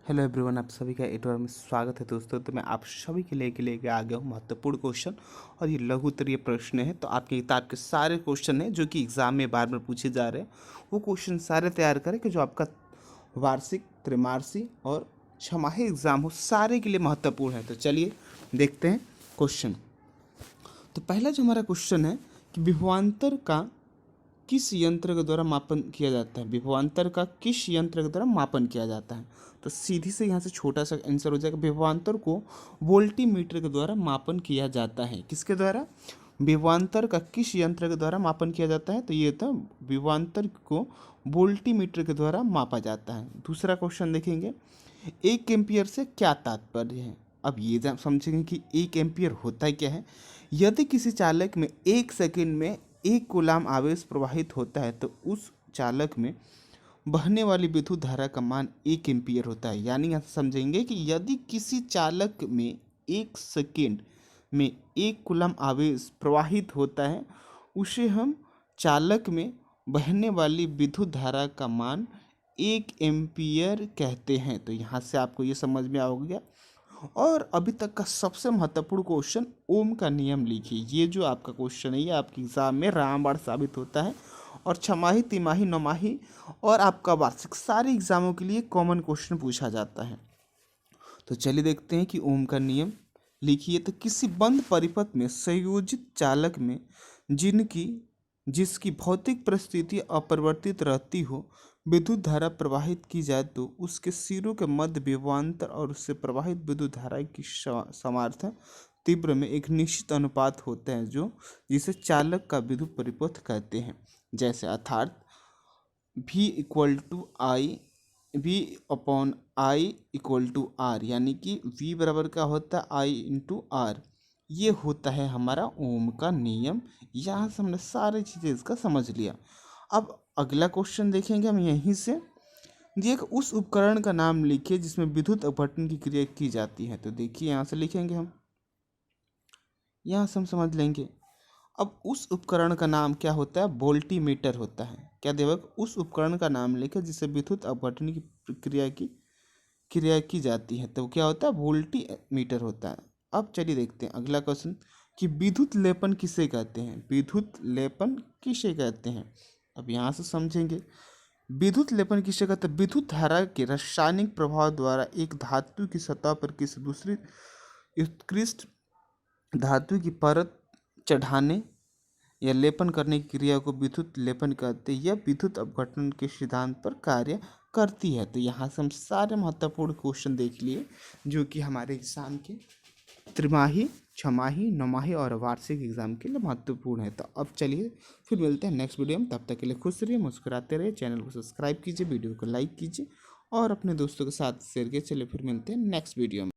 Hello everyone, आप सभी का एक बार में स्वागत है दोस्तों। तो मैं आप सभी के लेके आ गया हूँ महत्वपूर्ण क्वेश्चन। और ये लघु उत्तरीय प्रश्न है। तो आपकी किताब के सारे क्वेश्चन हैं जो कि एग्जाम में बार बार पूछे जा रहे हैं, वो क्वेश्चन सारे तैयार करें कि जो आपका वार्षिक, त्रिमासिक और छमाही एग्जाम हो, सारे के लिए महत्वपूर्ण है। तो चलिए देखते हैं क्वेश्चन। तो पहला जो हमारा क्वेश्चन है कि विभवांतर का किस यंत्र के द्वारा मापन किया जाता है। विभवांतर का किस यंत्र के द्वारा मापन किया जाता है। तो सीधी से यहाँ से छोटा सा आंसर हो जाएगा, विभवांतर को वोल्टीमीटर के द्वारा मापन किया जाता है। किसके द्वारा? विभवांतर का किस यंत्र के द्वारा मापन किया जाता है। तो ये था, विभवांतर को वोल्टीमीटर के द्वारा मापा जाता है। दूसरा क्वेश्चन देखेंगे, 1 एम्पियर से क्या तात्पर्य है। अब ये समझेंगे कि 1 एम्पियर होता है क्या है। यदि किसी चालक में 1 सेकंड में 1 कूलाम आवेश प्रवाहित होता है तो उस चालक में बहने वाली विद्युत धारा का मान 1 एम्पियर होता है। यानी यहाँ समझेंगे कि यदि किसी चालक में 1 सेकंड में 1 कूलाम आवेश प्रवाहित होता है, उसे हम चालक में बहने वाली विद्युत धारा का मान 1 एम्पियर कहते हैं। तो यहाँ से आपको ये समझ में आ गया। और अभी तक का सबसे महत्वपूर्ण क्वेश्चन, ओम का नियम लिखिए। ये जो आपका क्वेश्चन है, ये आपके एग्जाम में रामबाण साबित होता है। और छमाही, तिमाही, नौमाही और आपका वार्षिक, सारे एग्जामों के लिए कॉमन क्वेश्चन पूछा जाता है। तो चलिए देखते हैं कि ओम का नियम लिखिए। तो किसी बंद परिपथ में संयोजित चालक में जिसकी भौतिक परिस्थिति अपरिवर्तित रहती हो, विद्युत धारा प्रवाहित की जाए तो उसके सिरों के मध्य विभवांतर और उससे प्रवाहित विद्युत धारा की सामर्थ्य तीव्र में एक निश्चित अनुपात होता है, जो जिसे चालक का विद्युत परिपथ कहते हैं। जैसे अर्थात V/I/R, यानी कि V बराबर क्या होता है, I/R। ये होता है हमारा ओम का नियम। यहाँ से हमने सारी चीज़ें इसका समझ लिया। अब अगला क्वेश्चन देखेंगे हम यहीं से। देखिए, उस उपकरण का नाम लिखिए जिसमें विद्युत अपघटन की क्रिया की जाती है। तो देखिए, यहाँ से लिखेंगे हम, यहाँ से हम समझ लेंगे। अब उस उपकरण का नाम क्या होता है, वोल्टीमीटर होता है। क्या देवक? उस उपकरण का नाम लिखे जिससे विद्युत अपघटन की क्रिया की जाती है, तो क्या होता है, वोल्टीमीटर होता है। अब चलिए देखते हैं अगला क्वेश्चन कि विद्युत लेपन किसे कहते हैं। विद्युत लेपन किसे कहते हैं। अब यहाँ से समझेंगे, विद्युत लेपन किसे कहते हैं। विद्युत धारा के रासायनिक प्रभाव द्वारा एक धातु की सतह पर किसी दूसरी उत्कृष्ट धातु की परत चढ़ाने या लेपन करने की क्रिया को विद्युत लेपन कहते हैं। यह विद्युत अपघटन के सिद्धांत पर कार्य करती है। तो यहाँ से हम सारे महत्वपूर्ण क्वेश्चन देख लिए जो कि हमारे एग्जाम के त्रिमाही, छमाही, नौमाही और वार्षिक एग्जाम के लिए महत्वपूर्ण है। तो अब चलिए फिर मिलते हैं नेक्स्ट वीडियो में। तब तक के लिए खुश रहिए, मुस्कुराते रहिए, चैनल को सब्सक्राइब कीजिए, वीडियो को लाइक कीजिए और अपने दोस्तों के साथ शेयर कीजिए। चलिए फिर मिलते हैं नेक्स्ट वीडियो में।